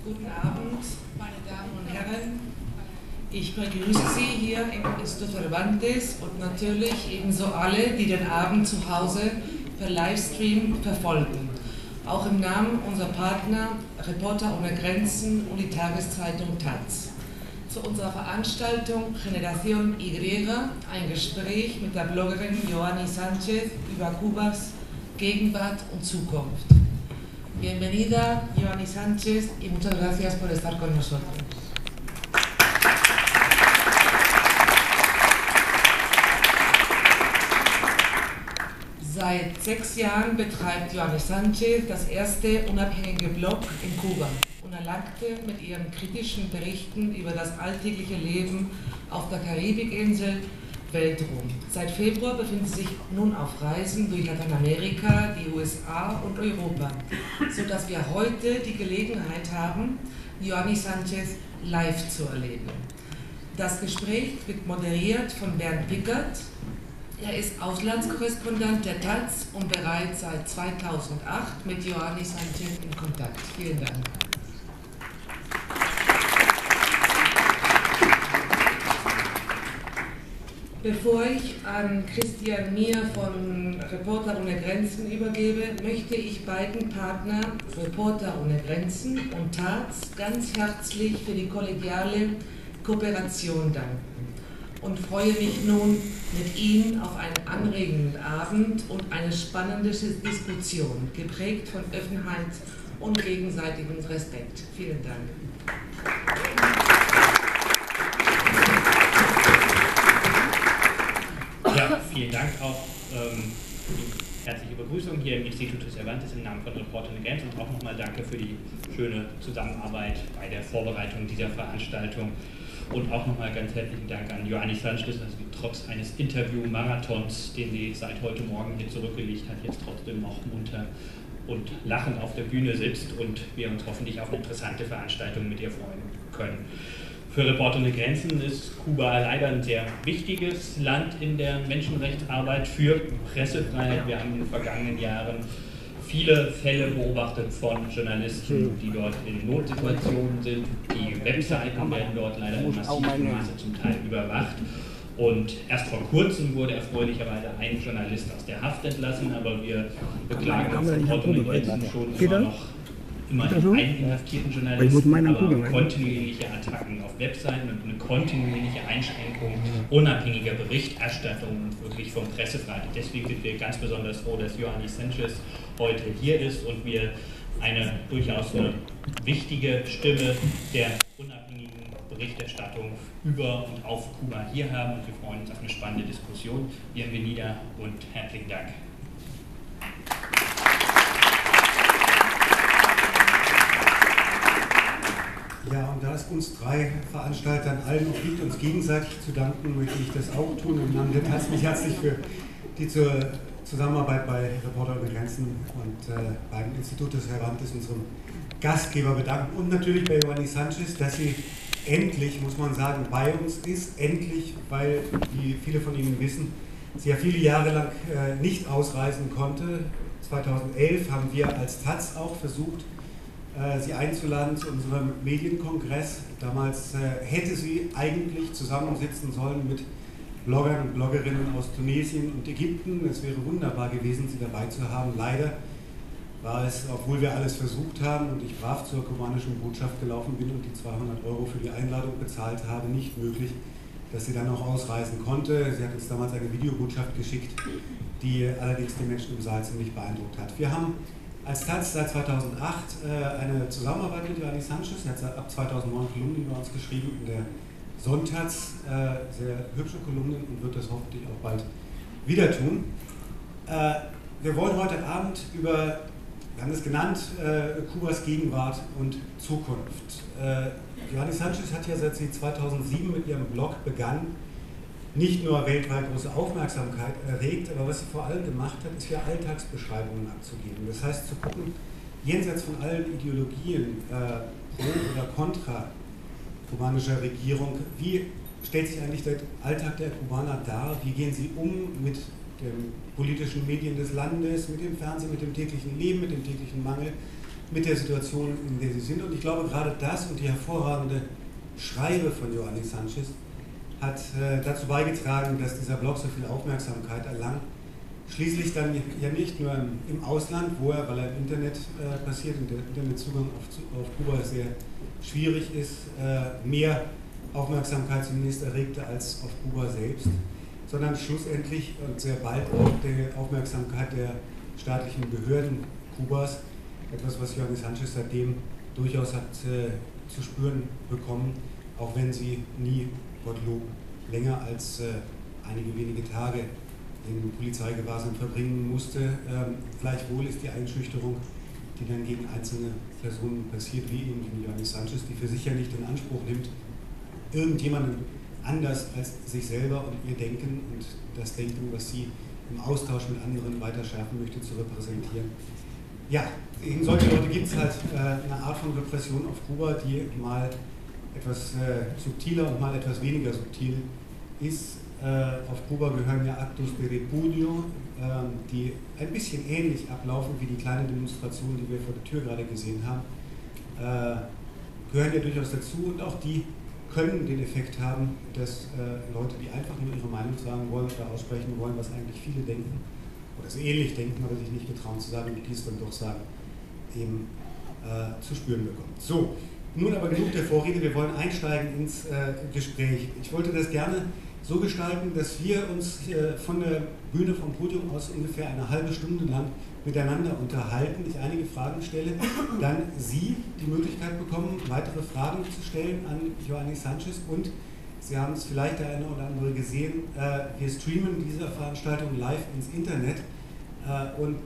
Guten Abend, meine Damen und Herren. Ich begrüße Sie hier im Instituto Cervantes und natürlich ebenso alle, die den Abend zu Hause per Livestream verfolgen. Auch im Namen unserer Partner Reporter ohne Grenzen und die Tageszeitung Taz. Zu unserer Veranstaltung Generación Y, ein Gespräch mit der Bloggerin Yoani Sánchez über Kubas Gegenwart und Zukunft. Bienvenida, Yoani Sánchez, y muchas gracias por estar con nosotros. Seit 6 Jahren betreibt Yoani Sánchez das erste unabhängige Blog in Kuba und erlangte mit ihren kritischen Berichten über das alltägliche Leben auf der Karibikinsel Weltruhm. Seit Februar befindet sie sich nun auf Reisen durch Lateinamerika, die USA und Europa, sodass wir heute die Gelegenheit haben, Yoani Sánchez live zu erleben. Das Gespräch wird moderiert von Bernd Pickert. Er ist Auslandskorrespondent der Taz und bereits seit 2008 mit Yoani Sánchez in Kontakt. Vielen Dank. Bevor ich an Christian Mier von Reporter ohne Grenzen übergebe, möchte ich beiden Partner Reporter ohne Grenzen und Taz ganz herzlich für die kollegiale Kooperation danken und freue mich nun mit Ihnen auf einen anregenden Abend und eine spannende Diskussion, geprägt von Offenheit und gegenseitigem Respekt. Vielen Dank. Ja, vielen Dank auch die herzliche Begrüßung hier im Instituto Cervantes im Namen von Reporter ohne Grenzen und auch nochmal danke für die schöne Zusammenarbeit bei der Vorbereitung dieser Veranstaltung und auch nochmal ganz herzlichen Dank an Yoani Sánchez, also die trotz eines Interview-Marathons, den sie seit heute Morgen hier zurückgelegt hat, jetzt trotzdem noch munter und lachend auf der Bühne sitzt und wir uns hoffentlich auf eine interessante Veranstaltung mit ihr freuen können. Für Reporter ohne Grenzen ist Kuba leider ein sehr wichtiges Land in der Menschenrechtsarbeit für Pressefreiheit. Wir haben in den vergangenen Jahren viele Fälle beobachtet von Journalisten, die dort in Notsituationen sind. Die Webseiten werden dort leider in massivem Maße zum Teil überwacht. Und erst vor kurzem wurde erfreulicherweise ein Journalist aus der Haft entlassen, aber wir beklagen uns Reporter ohne Grenzen schon immer noch einen inhaftierten Journalisten, aber kontinuierliche Attacken auf Webseiten und eine kontinuierliche Einschränkung unabhängiger Berichterstattung und wirklich von Pressefreiheit. Deswegen sind wir ganz besonders froh, dass Yoani Sánchez heute hier ist und wir durchaus eine wichtige Stimme der unabhängigen Berichterstattung über und auf Kuba hier haben und wir freuen uns auf eine spannende Diskussion. Bienvenida und herzlichen Dank. Ja, und da es uns 3 Veranstaltern allen obliegt, uns gegenseitig zu danken, möchte ich das auch tun im Namen der Taz mich herzlich für die Zusammenarbeit bei Reporter ohne Grenzen und beim Instituto Cervantes, unserem Gastgeber, bedanken und natürlich bei Yoani Sánchez, dass sie endlich, muss man sagen, bei uns ist, endlich, weil, wie viele von Ihnen wissen, sie ja viele Jahre lang nicht ausreisen konnte. 2011 haben wir als Taz auch versucht, sie einzuladen zu unserem Medienkongress. Damals hätte sie eigentlich zusammensitzen sollen mit Bloggern und Bloggerinnen aus Tunesien und Ägypten. Es wäre wunderbar gewesen, sie dabei zu haben. Leider war es, obwohl wir alles versucht haben und ich brav zur kubanischen Botschaft gelaufen bin und die 200 € für die Einladung bezahlt habe, nicht möglich, dass sie dann auch ausreisen konnte. Sie hat uns damals eine Videobotschaft geschickt, die allerdings die Menschen im Saal ziemlich beeindruckt hat. Wir haben als Taz seit 2008 eine Zusammenarbeit mit Yoani Sánchez. Sie hat ab 2009 Kolumnen über uns geschrieben in der Sonntags, sehr hübsche Kolumnen und wird das hoffentlich auch bald wieder tun. Wir wollen heute Abend über, wir haben es genannt, Kubas Gegenwart und Zukunft. Yoani Sánchez hat ja seit sie 2007 mit ihrem Blog begann, nicht nur weltweit große Aufmerksamkeit erregt, aber was sie vor allem gemacht hat, ist ja Alltagsbeschreibungen abzugeben. Das heißt, zu gucken, jenseits von allen Ideologien, pro oder contra kubanischer Regierung, wie stellt sich eigentlich der Alltag der Kubaner dar, wie gehen sie um mit den politischen Medien des Landes, mit dem Fernsehen, mit dem täglichen Leben, mit dem täglichen Mangel, mit der Situation, in der sie sind. Und ich glaube, gerade das und die hervorragende Schreibe von Joanny Sanchez hat dazu beigetragen, dass dieser Blog so viel Aufmerksamkeit erlangt. Schließlich dann ja nicht nur im Ausland, weil er im Internet passiert und der Internetzugang auf Kuba sehr schwierig ist, mehr Aufmerksamkeit zumindest erregte als auf Kuba selbst, sondern schlussendlich und sehr bald auch die Aufmerksamkeit der staatlichen Behörden Kubas, etwas, was Joanny Sanchez seitdem durchaus hat zu spüren bekommen, auch wenn sie nie, Gottlob, länger als einige wenige Tage in Polizeigewahrsam verbringen musste. Gleichwohl ist die Einschüchterung, die dann gegen einzelne Personen passiert, wie eben gegen Joanny Sanchez, die für sich ja nicht in Anspruch nimmt, irgendjemanden anders als sich selber und ihr Denken und das Denken, was sie im Austausch mit anderen weiter schärfen möchte, zu repräsentieren. Ja, gegen solche Leute gibt es halt eine Art von Repression auf Kuba, die mal etwas subtiler und mal etwas weniger subtil ist. Auf Kuba gehören ja Actos de Repudio, die ein bisschen ähnlich ablaufen wie die kleine Demonstration, die wir vor der Tür gerade gesehen haben, gehören ja durchaus dazu und auch die können den Effekt haben, dass Leute, die einfach nur ihre Meinung sagen wollen oder aussprechen wollen, was eigentlich viele denken oder so ähnlich denken, aber sich nicht getrauen zu sagen und dies dann doch sagen, eben zu spüren bekommen. So, nun aber genug der Vorrede, wir wollen einsteigen ins Gespräch. Ich wollte das gerne so gestalten, dass wir uns von der Bühne, vom Podium aus ungefähr eine halbe Stunde lang miteinander unterhalten, ich einige Fragen stelle, dann Sie die Möglichkeit bekommen, weitere Fragen zu stellen an Joanny Sanchez und Sie haben es vielleicht der eine oder andere gesehen, wir streamen diese Veranstaltung live ins Internet und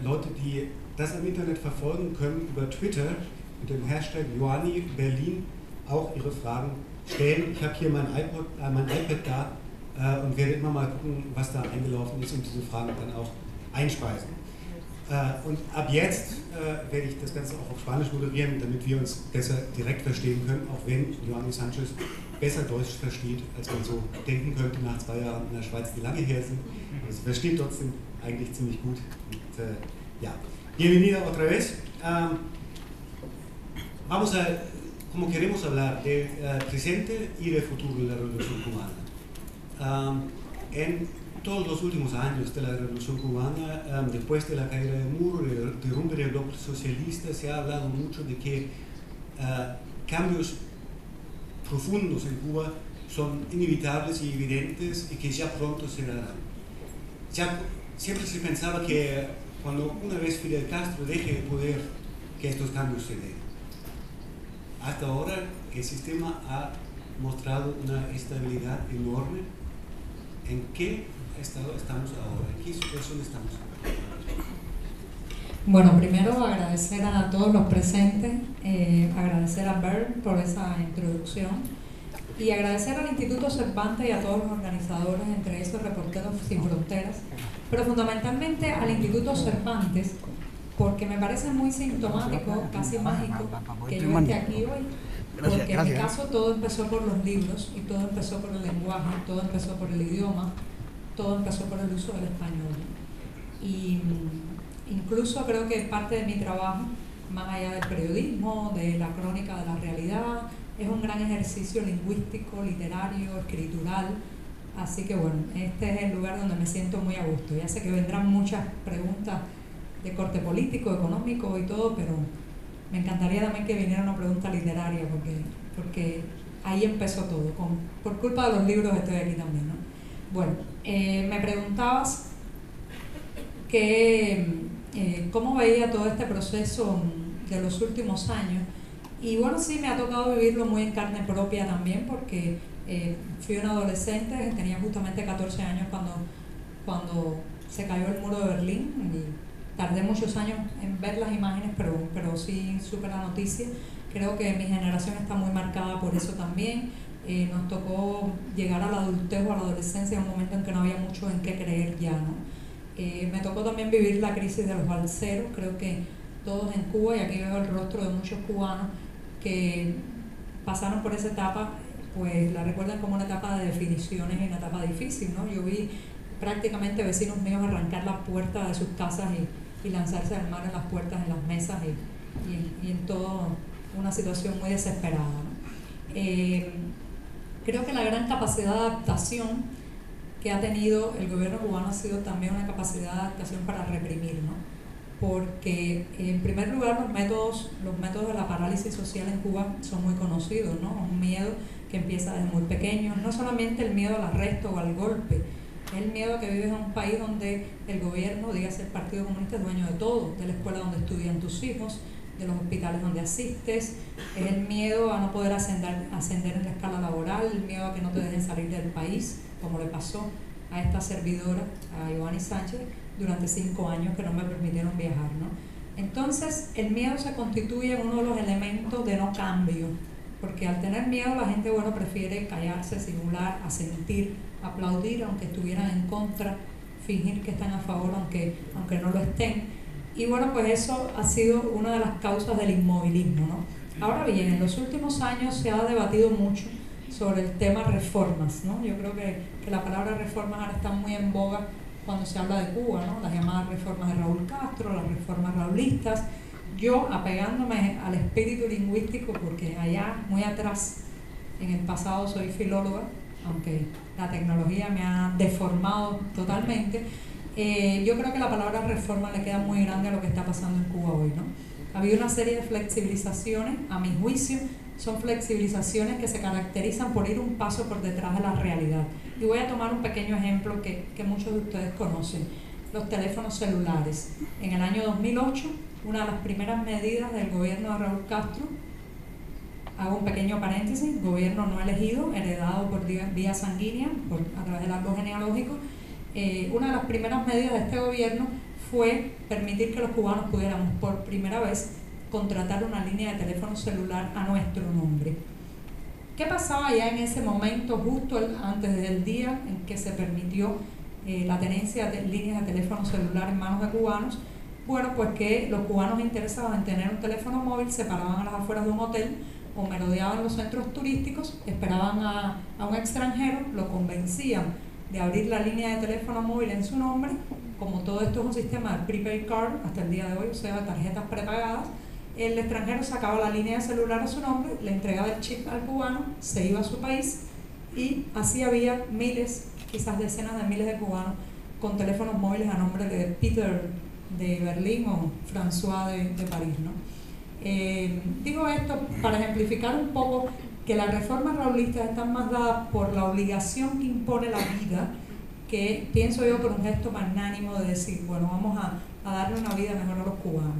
Leute, die das im Internet verfolgen, können über Twitter mit dem Hashtag Joanny Berlin auch ihre Fragen stellen. Ich habe hier mein iPad da und werde immer mal gucken, was da eingelaufen ist und diese Fragen dann auch einspeisen. Und ab jetzt werde ich das Ganze auch auf Spanisch moderieren, damit wir uns besser direkt verstehen können, auch wenn Joanny Sanchez besser Deutsch versteht, als man so denken könnte nach 2 Jahren in der Schweiz, die lange her sind. Also versteht trotzdem eigentlich ziemlich gut. Und, ja. Bienvenida otra vez. Vamos a, como queremos hablar del presente y del futuro de la Revolución Cubana. En todos los últimos años de la Revolución Cubana, después de la caída del muro, del derrumbe del bloque socialista, se ha hablado mucho de que cambios profundos en Cuba son inevitables y evidentes y que ya pronto se darán. Siempre se pensaba que cuando una vez Fidel Castro deje de poder, que estos cambios se den. Hasta ahora el sistema ha mostrado una estabilidad enorme. ¿En qué estado estamos ahora? ¿En qué situación estamos ahora? Bueno, primero agradecer a todos los presentes, agradecer a Bert por esa introducción y agradecer al Instituto Cervantes y a todos los organizadores, entre esos Reporteros Sin Fronteras, pero fundamentalmente al Instituto Cervantes, porque me parece muy sintomático, casi mágico, que yo esté aquí hoy, porque en mi caso todo empezó por los libros y todo empezó por el lenguaje, todo empezó por el idioma, todo empezó por el uso del español. Y incluso creo que parte de mi trabajo, más allá del periodismo, de la crónica de la realidad, es un gran ejercicio lingüístico, literario, escritural. Así que bueno, este es el lugar donde me siento muy a gusto. Ya sé que vendrán muchas preguntas de corte político, económico y todo, pero me encantaría también que viniera una pregunta literaria, porque ahí empezó todo. Por culpa de los libros estoy aquí también, ¿no? Bueno, me preguntabas cómo veía todo este proceso de los últimos años. Y bueno, sí, me ha tocado vivirlo muy en carne propia también, porque fui una adolescente, tenía justamente 14 años cuando se cayó el muro de Berlín. Y tardé muchos años en ver las imágenes, pero sí supe la noticia. Creo que mi generación está muy marcada por eso también. Nos tocó llegar a la adultez o a la adolescencia en un momento en que no había mucho en qué creer ya, ¿no? Me tocó también vivir la crisis de los balseros. Creo que todos en Cuba, y aquí veo el rostro de muchos cubanos que pasaron por esa etapa, pues la recuerdan como una etapa de definiciones y una etapa difícil, ¿no? Yo vi prácticamente vecinos míos arrancar las puertas de sus casas y lanzarse al mar en las puertas, en las mesas y en toda una situación muy desesperada, ¿no? Creo que la gran capacidad de adaptación que ha tenido el gobierno cubano ha sido también una capacidad de adaptación para reprimir, ¿no? Porque en primer lugar los métodos de la parálisis social en Cuba son muy conocidos, ¿no? Un miedo que empieza desde muy pequeño, no solamente el miedo al arresto o al golpe, es el miedo a que vives en un país donde el gobierno, dígase el Partido Comunista, es dueño de todo, de la escuela donde estudian tus hijos, de los hospitales donde asistes, es el miedo a no poder ascender en la escala laboral, el miedo a que no te dejen salir del país, como le pasó a esta servidora, a Ioannis Sánchez, durante 5 años que no me permitieron viajar, ¿no? Entonces, el miedo se constituye en uno de los elementos de no cambio, porque al tener miedo la gente, bueno, prefiere callarse, simular, asentir, aplaudir, aunque estuvieran en contra, fingir que están a favor, aunque no lo estén. Y bueno, pues eso ha sido una de las causas del inmovilismo, ¿no? Ahora bien, en los últimos años se ha debatido mucho sobre el tema reformas, ¿no? Yo creo que la palabra reformas ahora está muy en boga cuando se habla de Cuba, ¿no? Las llamadas reformas de Raúl Castro, las reformas raulistas. Yo, apegándome al espíritu lingüístico, porque allá, muy atrás, en el pasado soy filóloga, aunque la tecnología me ha deformado totalmente, yo creo que la palabra reforma le queda muy grande a lo que está pasando en Cuba hoy, ¿no? Ha habido una serie de flexibilizaciones, a mi juicio, son flexibilizaciones que se caracterizan por ir un paso por detrás de la realidad. Y voy a tomar un pequeño ejemplo que muchos de ustedes conocen, los teléfonos celulares. En el año 2008, una de las primeras medidas del gobierno de Raúl Castro, hago un pequeño paréntesis, gobierno no elegido, heredado por vía sanguínea, a través del árbol genealógico, una de las primeras medidas de este gobierno fue permitir que los cubanos pudiéramos por primera vez contratar una línea de teléfono celular a nuestro nombre. ¿Qué pasaba ya en ese momento, justo antes del día en que se permitió la tenencia de líneas de teléfono celular en manos de cubanos? Bueno, pues que los cubanos interesados en tener un teléfono móvil se paraban a las afueras de un hotel o merodeaban los centros turísticos, esperaban a un extranjero, lo convencían de abrir la línea de teléfono móvil en su nombre. Como todo esto es un sistema de prepaid card hasta el día de hoy, o sea, tarjetas prepagadas, el extranjero sacaba la línea de celular a su nombre, le entregaba el chip al cubano, se iba a su país y así había miles, quizás decenas de miles de cubanos con teléfonos móviles a nombre de Peter de Berlín o François de París, ¿no? Digo esto para ejemplificar un poco que las reformas raulistas están más dadas por la obligación que impone la vida, que pienso yo por un gesto magnánimo de decir, bueno, vamos a darle una vida mejor a los cubanos.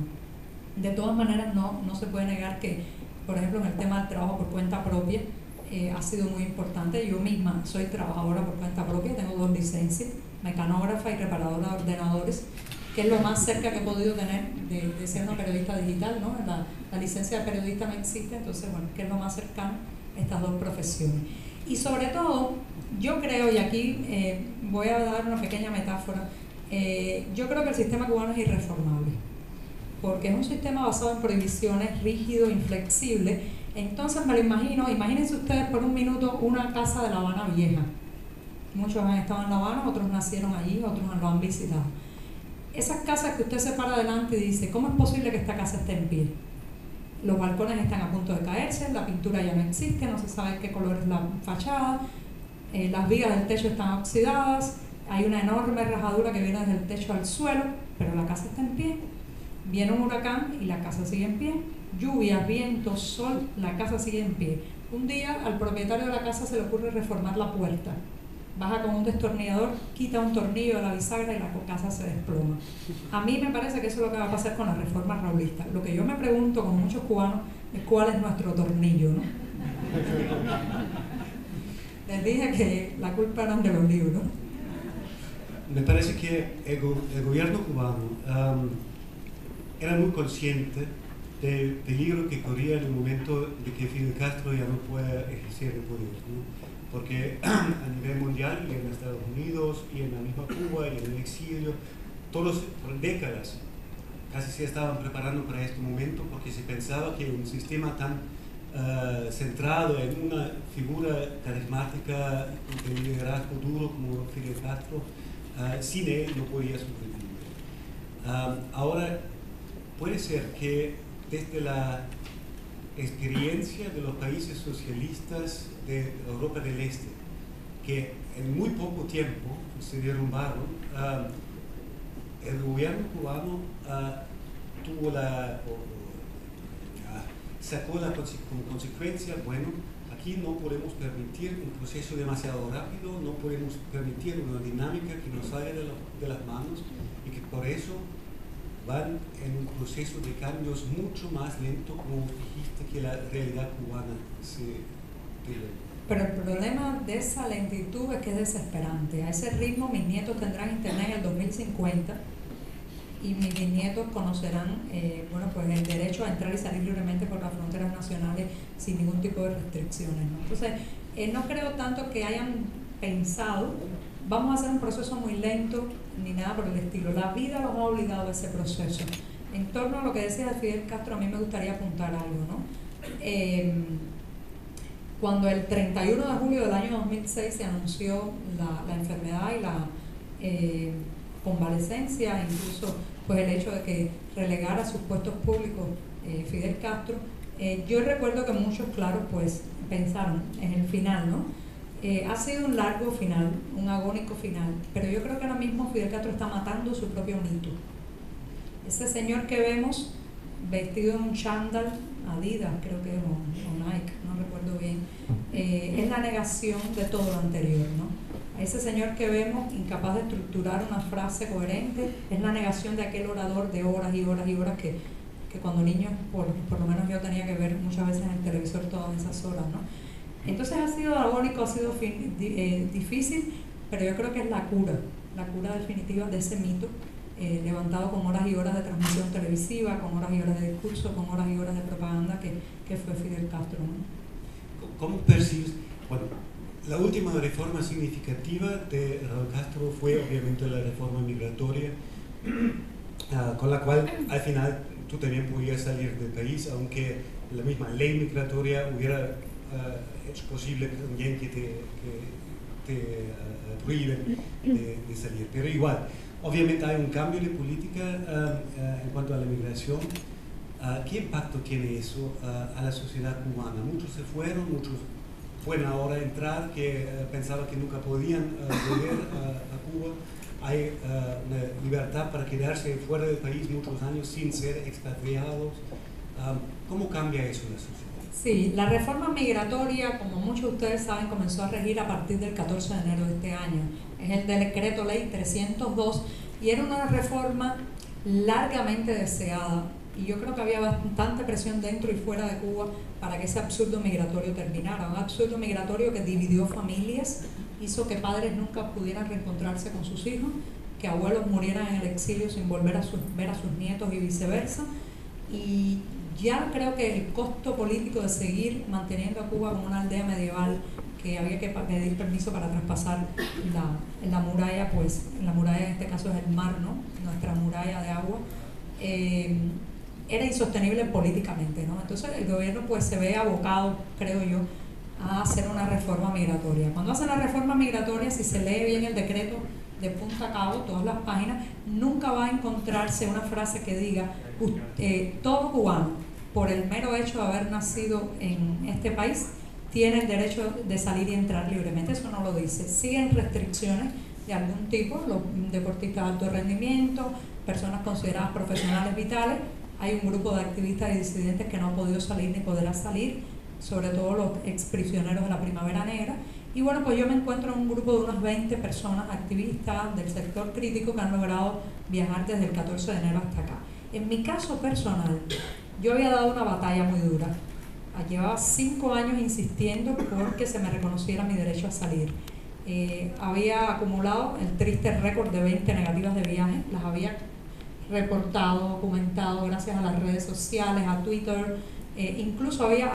De todas maneras, no se puede negar que, por ejemplo, en el tema del trabajo por cuenta propia, ha sido muy importante. Yo misma soy trabajadora por cuenta propia, tengo 2 licencias, mecanógrafa y reparadora de ordenadores, que es lo más cerca que he podido tener de ser una periodista digital, ¿no? La licencia de periodista no existe, entonces, bueno, que es lo más cercano a estas 2 profesiones. Y sobre todo, yo creo, y aquí voy a dar una pequeña metáfora, yo creo que el sistema cubano es irreformable, porque es un sistema basado en prohibiciones, rígido, inflexible. Entonces me lo imagino, imagínense ustedes por un minuto una casa de La Habana vieja. Muchos han estado en La Habana, otros nacieron allí, otros lo han visitado. Esas casas que usted se para adelante y dice, ¿cómo es posible que esta casa esté en pie? Los balcones están a punto de caerse, la pintura ya no existe, no se sabe qué color es la fachada, las vigas del techo están oxidadas, hay una enorme rajadura que viene desde el techo al suelo, pero la casa está en pie. Viene un huracán y la casa sigue en pie. Lluvia, viento, sol, la casa sigue en pie. Un día al propietario de la casa se le ocurre reformar la puerta. Baja con un destornillador, quita un tornillo de la bisagra y la casa se desploma. A mí me parece que eso es lo que va a pasar con las reformas raulistas. Lo que yo me pregunto con muchos cubanos es cuál es nuestro tornillo, ¿no? Les dije que la culpa eran de los libros. Me parece que el gobierno cubano era muy consciente del peligro que corría en el momento de que Fidel Castro ya no pueda ejercer el poder, ¿no? Porque a nivel mundial y en Estados Unidos y en la misma Cuba y en el exilio, todos por décadas casi se estaban preparando para este momento, porque se pensaba que un sistema tan centrado en una figura carismática de liderazgo duro como Fidel Castro, sin él no podía sobrevivir. Ahora, puede ser que desde la experiencia de los países socialistas de Europa del Este, que en muy poco tiempo se derrumbaron. El gobierno cubano tuvo sacó como consecuencia, bueno, aquí no podemos permitir un proceso demasiado rápido, no podemos permitir una dinámica que nos salga de las manos, y que por eso van en un proceso de cambios mucho más lento, como dijiste, que la realidad cubana se tiene. Pero el problema de esa lentitud es que es desesperante. A ese ritmo mis nietos tendrán internet en el 2050 y mis bisnietos conocerán pues el derecho a entrar y salir libremente por las fronteras nacionales sin ningún tipo de restricciones, ¿no? Entonces, no creo tanto que hayan pensado vamos a hacer un proceso muy lento ni nada por el estilo. La vida los ha obligado a ese proceso. En torno a lo que decía de Fidel Castro, a mí me gustaría apuntar algo, ¿no? Cuando el 31 de julio del año 2006 se anunció la enfermedad y la convalecencia, incluso pues el hecho de que relegara a sus puestos públicos Fidel Castro, yo recuerdo que muchos, claro, pues pensaron en el final, ¿no? Ha sido un largo final, un agónico final, pero yo creo que ahora mismo Fidel Castro está matando su propio mito. Ese señor que vemos vestido en un chándal, Adidas creo que es, o Nike, no recuerdo bien, es la negación de todo lo anterior, ¿no? A ese señor que vemos incapaz de estructurar una frase coherente, es la negación de aquel orador de horas y horas y horas que cuando niño, por lo menos yo tenía que ver muchas veces en el televisor todas esas horas, ¿no? Entonces ha sido agónico, ha sido difícil, pero yo creo que es la cura definitiva de ese mito, levantado con horas y horas de transmisión televisiva, con horas y horas de discurso, con horas y horas de propaganda que fue Fidel Castro, ¿no? ¿Cómo percibes? Bueno, la última reforma significativa de Raúl Castro fue obviamente la reforma migratoria, con la cual al final tú también podías salir del país, aunque la misma ley migratoria hubiera hecho posible también que te prohíben de salir. Pero igual, obviamente hay un cambio de política en cuanto a la migración. ¿Qué impacto tiene eso a la sociedad cubana? Muchos se fueron, muchos pueden ahora entrar que pensaban que nunca podían volver a Cuba. Hay una libertad para quedarse fuera del país muchos años sin ser expatriados. ¿Cómo cambia eso en la sociedad? Sí, la reforma migratoria, como muchos de ustedes saben, comenzó a regir a partir del 14 de enero de este año. Es el decreto ley 302 y era una reforma largamente deseada. Y yo creo que había bastante presión dentro y fuera de Cuba para que ese absurdo migratorio terminara. Un absurdo migratorio que dividió familias, hizo que padres nunca pudieran reencontrarse con sus hijos, que abuelos murieran en el exilio sin volver a ver a sus nietos y viceversa. Y ya creo que el costo político de seguir manteniendo a Cuba como una aldea medieval, que había que pedir permiso para traspasar la muralla, pues la muralla en este caso es el mar, ¿no? Nuestra muralla de agua, era insostenible políticamente, ¿no? Entonces el gobierno pues se ve abocado, creo yo, a hacer una reforma migratoria. Cuando hace la reforma migratoria, si se lee bien el decreto de punta a cabo, todas las páginas, nunca va a encontrarse una frase que diga todo cubano, por el mero hecho de haber nacido en este país, tiene el derecho de salir y entrar libremente. Eso no lo dice. Siguen restricciones de algún tipo, los deportistas de alto rendimiento, personas consideradas profesionales vitales. Hay un grupo de activistas y disidentes que no ha podido salir ni podrá salir, sobre todo los exprisioneros de la Primavera Negra. Y bueno, pues yo me encuentro en un grupo de unas 20 personas activistas del sector crítico que han logrado viajar desde el 14 de enero hasta acá. En mi caso personal, yo había dado una batalla muy dura. Llevaba 5 años insistiendo porque se me reconociera mi derecho a salir. Había acumulado el triste récord de 20 negativas de viaje, las había reportado, documentado gracias a las redes sociales, a Twitter, incluso había